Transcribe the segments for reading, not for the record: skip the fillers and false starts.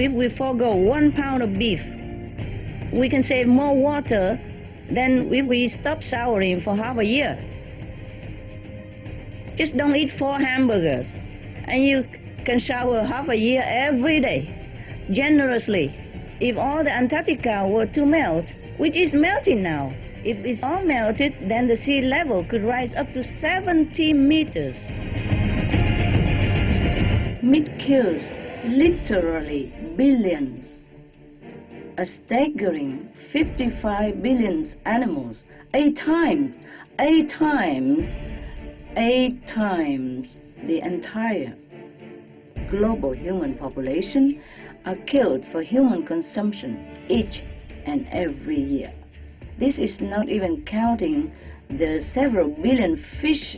if we forego 1 pound of beef, we can save more water than if we stop showering for half a year. Just don't eat 4 hamburgers, and you can shower half a year every day, generously. If all the Antarctica were to melt, which is melting now, if it's all melted, then the sea level could rise up to 70 meters. Meat kills literally billions. A staggering 55 billion animals, 8 times the entire global human population are killed for human consumption each and every year. This is not even counting the several billion fish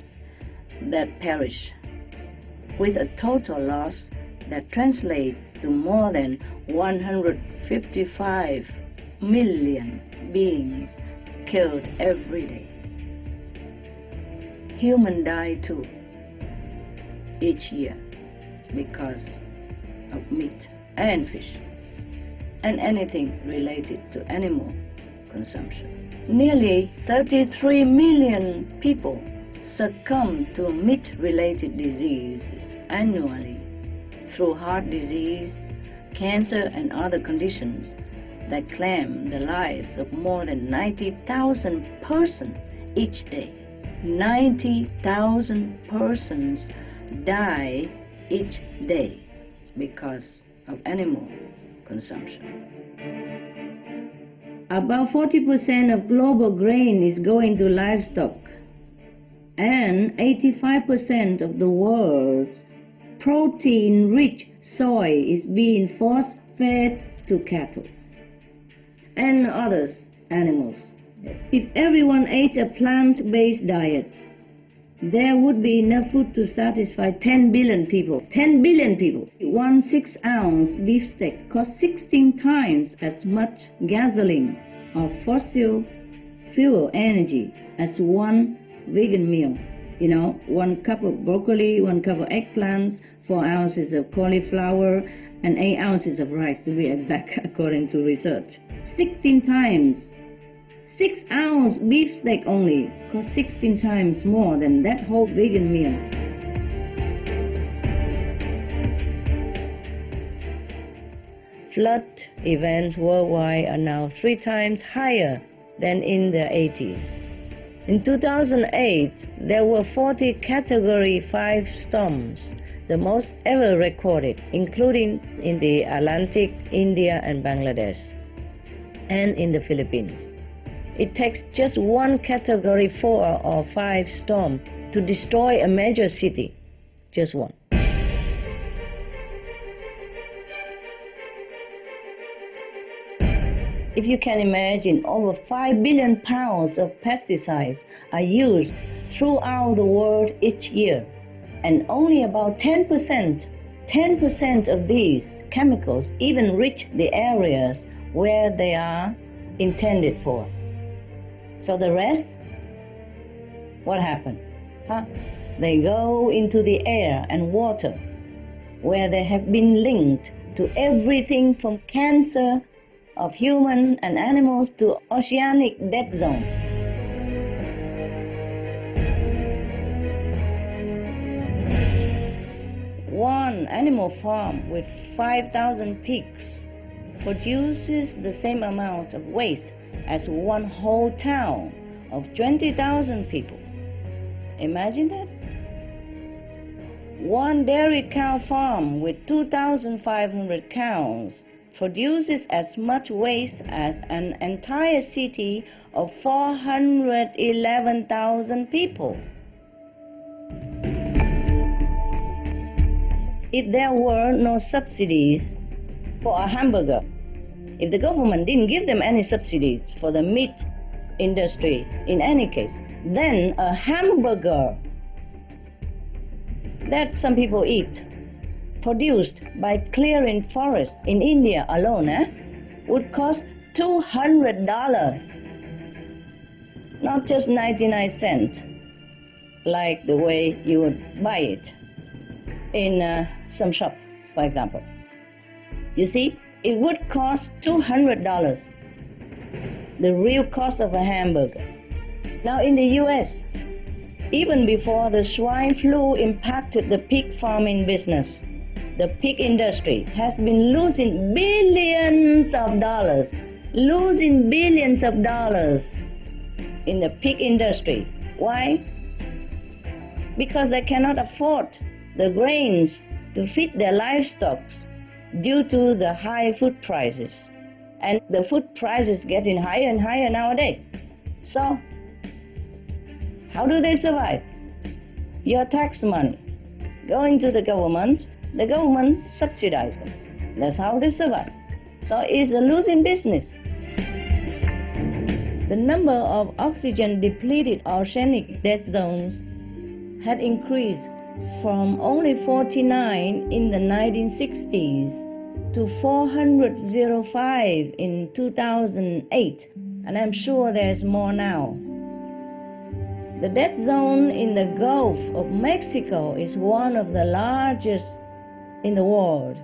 that perish, with a total loss that translates to more than 155 million beings killed every day. Humans die too each year because of meat and fish and anything related to animal consumption. Nearly 33 million people succumb to meat-related diseases annually through heart disease, cancer, and other conditions that claim the lives of more than 90,000 persons each day. 90,000 persons die each day because of animal consumption. About 40% of global grain is going to livestock, and 85% of the world's protein-rich soy is being force-fed to cattle and other animals. If everyone ate a plant-based diet, there would be enough food to satisfy 10 billion people. 10 billion people. One 6-ounce beefsteak costs 16 times as much gasoline or fossil fuel energy as one vegan meal. You know, 1 cup of broccoli, 1 cup of eggplants, 4 ounces of cauliflower, and 8 ounces of rice, to be exact, according to research. 16 times. 6-ounce beefsteak only costs 16 times more than that whole vegan meal. Flood events worldwide are now 3 times higher than in the 80s. In 2008, there were 40 Category 5 storms, the most ever recorded, including in the Atlantic, India, and Bangladesh, and in the Philippines. It takes just one Category 4 or 5 storm to destroy a major city. Just one. If you can imagine, over 5 billion pounds of pesticides are used throughout the world each year, and only about 10% of these chemicals even reach the areas where they are intended for. So the rest, what happened? They go into the air and water, where they have been linked to everything from cancer of human and animals to oceanic dead zone. One animal farm with 5,000 pigs produces the same amount of waste as one whole town of 20,000 people. Imagine that. One dairy cow farm with 2,500 cows produces as much waste as an entire city of 411,000 people. If there were no subsidies for a hamburger, if the government didn't give them any subsidies for the meat industry in any case, then a hamburger that some people eat, produced by clearing forests in India alone, would cost $200, not just 99 cents, like the way you would buy it in some shop, for example. You see, it would cost $200, the real cost of a hamburger. Now in the US, even before the swine flu impacted the pig farming business, the pig industry has been losing billions of dollars in the pig industry. Why? Because they cannot afford the grains to feed their livestock due to the high food prices. And the food prices getting higher and higher nowadays. So, how do they survive? Your tax money going to the government subsidizes them. That's how they survive. So it's a losing business. The number of oxygen-depleted oceanic dead zones had increased from only 49 in the 1960s to 405 in 2008, and I'm sure there's more now. The dead zone in the Gulf of Mexico is one of the largest in the world.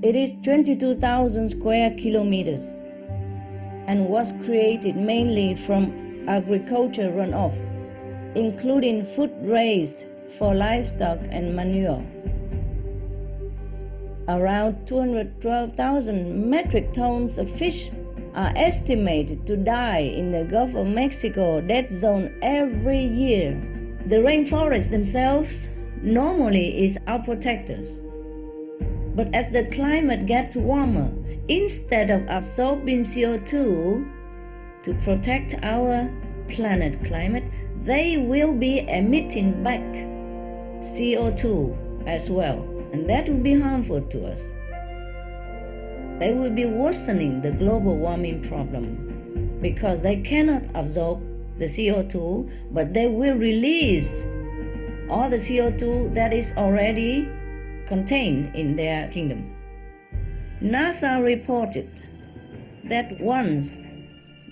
It is 22,000 square kilometers and was created mainly from agriculture runoff, including food raised for livestock and manure. Around 212,000 metric tons of fish are estimated to die in the Gulf of Mexico dead zone every year. The rainforests themselves normally is our protectors. But as the climate gets warmer, instead of absorbing CO2 to protect our planet climate, they will be emitting back CO2 as well, and that will be harmful to us. They will be worsening the global warming problem because they cannot absorb the CO2, but they will release all the CO2 that is already contained in their kingdom. NASA reported that once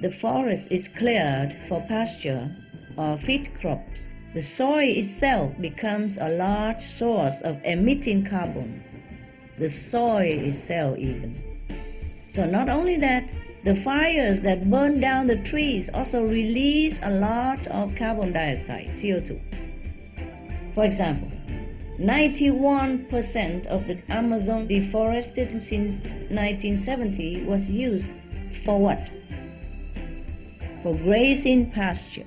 the forest is cleared for pasture or feed crops, the soil itself becomes a large source of emitting carbon. The soil itself even. So not only that, the fires that burn down the trees also release a lot of carbon dioxide, CO2. For example, 91% of the Amazon deforested since 1970 was used for what? For grazing pasture,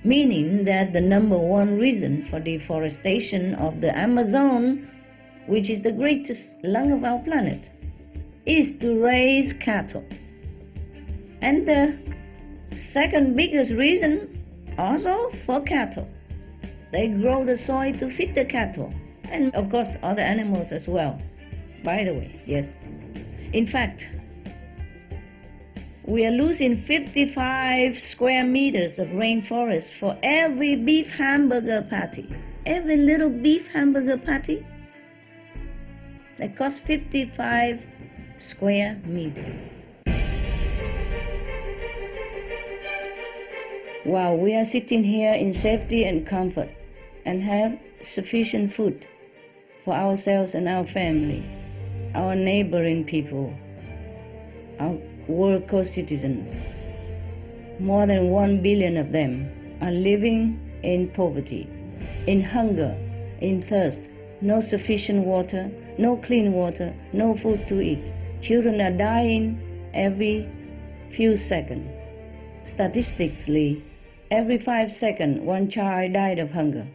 meaning that the number one reason for deforestation of the Amazon, which is the greatest lung of our planet, is to raise cattle. And the second biggest reason also for cattle. They grow the soil to feed the cattle, and of course other animals as well, by the way, yes. In fact, we are losing 55 square meters of rainforest for every beef hamburger patty. Every little beef hamburger patty, that costs 55 square meters. While we are sitting here in safety and comfort and have sufficient food for ourselves and our family, our neighboring people, our world co-citizens, more than 1 billion of them are living in poverty, in hunger, in thirst, no sufficient water, no clean water, no food to eat. Children are dying every few seconds. Statistically, every 5 seconds, one child died of hunger.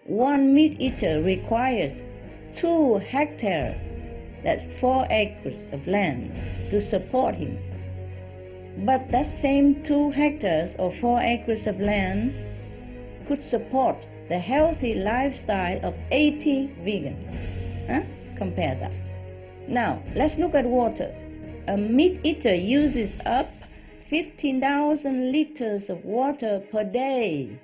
One meat eater requires 2 hectares, that's 4 acres of land, to support him. But that same 2 hectares or 4 acres of land could support the healthy lifestyle of 80 vegans. Compare that. Now, let's look at water. A meat eater uses up 15,000 liters of water per day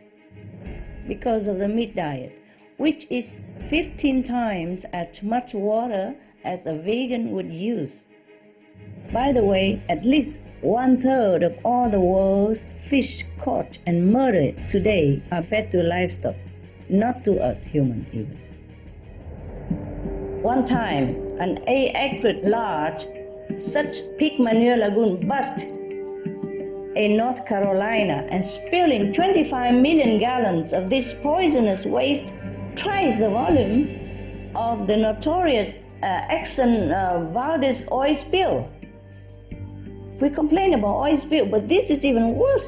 because of the meat diet, which is 15 times as much water as a vegan would use. By the way, at least 1/3 of all the world's fish caught and murdered today are fed to livestock, not to us humans even. One time, an 8-acre large such pig manure lagoon burst in North Carolina and spilling 25 million gallons of this poisonous waste, twice the volume of the notorious Exxon Valdez oil spill. We complain about oil spill, but this is even worse.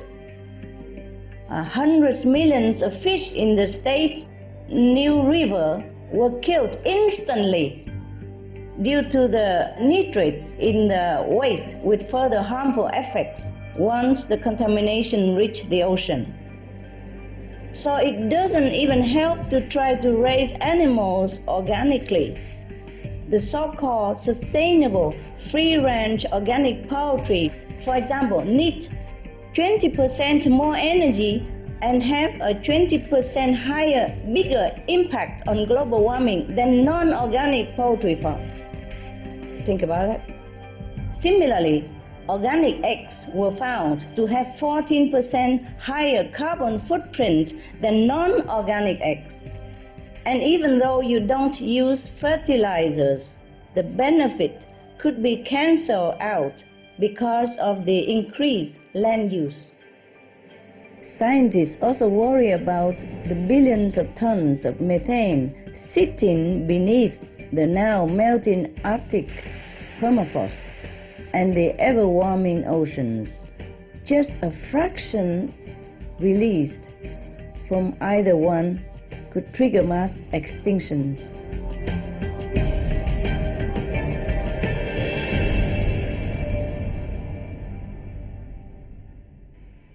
Hundreds millions of fish in the state's New River were killed instantly due to the nitrates in the waste, with further harmful effects once the contamination reached the ocean. So it doesn't even help to try to raise animals organically. The so-called sustainable free-range organic poultry, for example, need 20% more energy and have a 20% higher, bigger impact on global warming than non-organic poultry farm. Think about that. Similarly, organic eggs were found to have 14% higher carbon footprint than non-organic eggs. And even though you don't use fertilizers, the benefit could be cancelled out because of the increased land use. Scientists also worry about the billions of tons of methane sitting beneath the now melting Arctic permafrost and the ever-warming oceans. Just a fraction released from either one could trigger mass extinctions.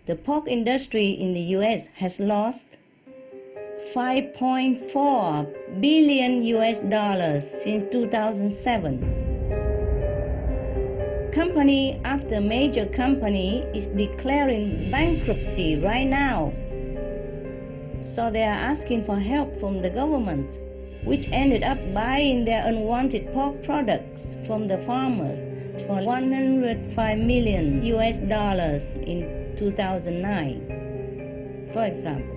The pork industry in the US has lost $5.4 billion since 2007. Company after major company is declaring bankruptcy right now. So they are asking for help from the government, which ended up buying their unwanted pork products from the farmers for $105 million in 2009. For example,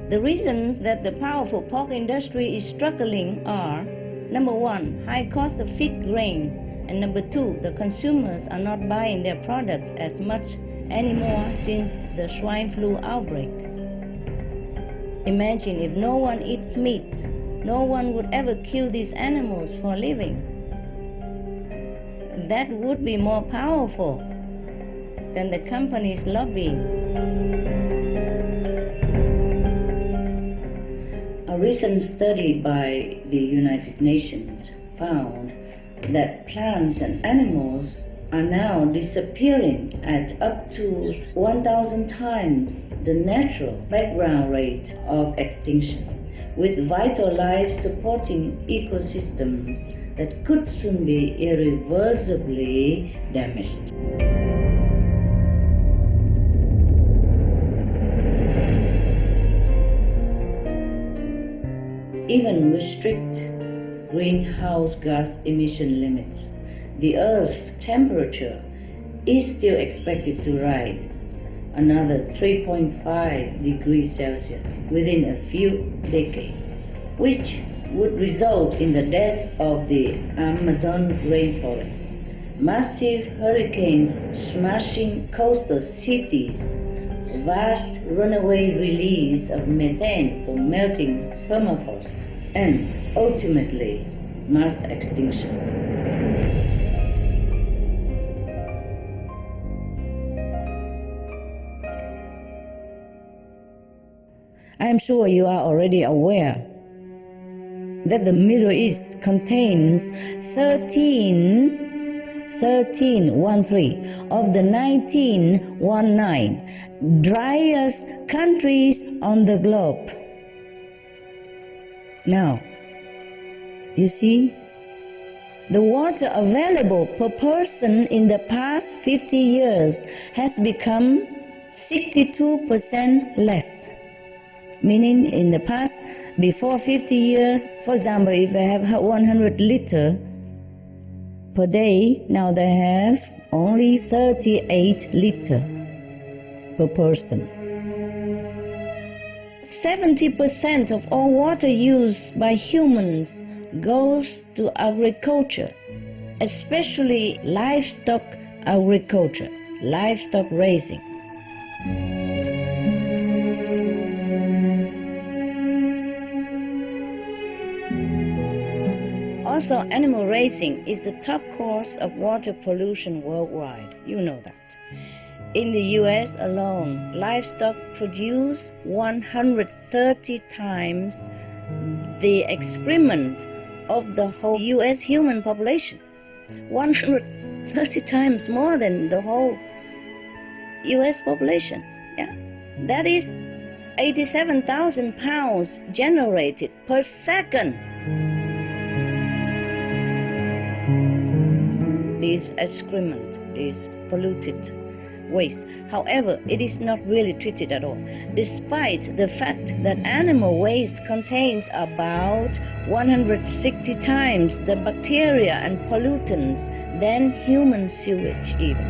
the reasons that the powerful pork industry is struggling are: number one, high cost of feed grain, and number two, the consumers are not buying their products as much anymore since the swine flu outbreak. Imagine if no one eats meat, no one would ever kill these animals for a living. That would be more powerful than the company's lobbying. A recent study by the United Nations found that plants and animals are now disappearing at up to 1,000 times the natural background rate of extinction, with vital life supporting ecosystems that could soon be irreversibly damaged. Even with strict greenhouse gas emission limits, the Earth's temperature is still expected to rise another 3.5 degrees Celsius within a few decades, which would result in the death of the Amazon rainforest, massive hurricanes smashing coastal cities, vast runaway release of methane from melting permafrost, and ultimately mass extinction. I am sure you are already aware that the Middle East contains 13 of the 19 driest countries on the globe. Now, you see, the water available per person in the past 50 years has become 62% less. Meaning in the past, before 50 years, for example, if they have 100 liters per day, now they have only 38 liters per person. 70% of all water used by humans goes to agriculture, especially livestock agriculture, livestock raising. Also, animal raising is the top cause of water pollution worldwide. You know that. In the US alone, livestock produce 130 times the excrement of the whole US human population. 130 times more than the whole US population. Yeah, that is 87,000 pounds generated per second. This excrement, this polluted waste. However, it is not really treated at all, despite the fact that animal waste contains about 160 times the bacteria and pollutants than human sewage even.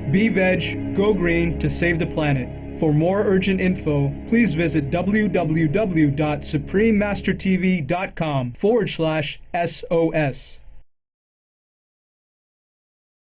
Be veg, go green to save the planet. For more urgent info, please visit www.suprememastertv.com/SOS.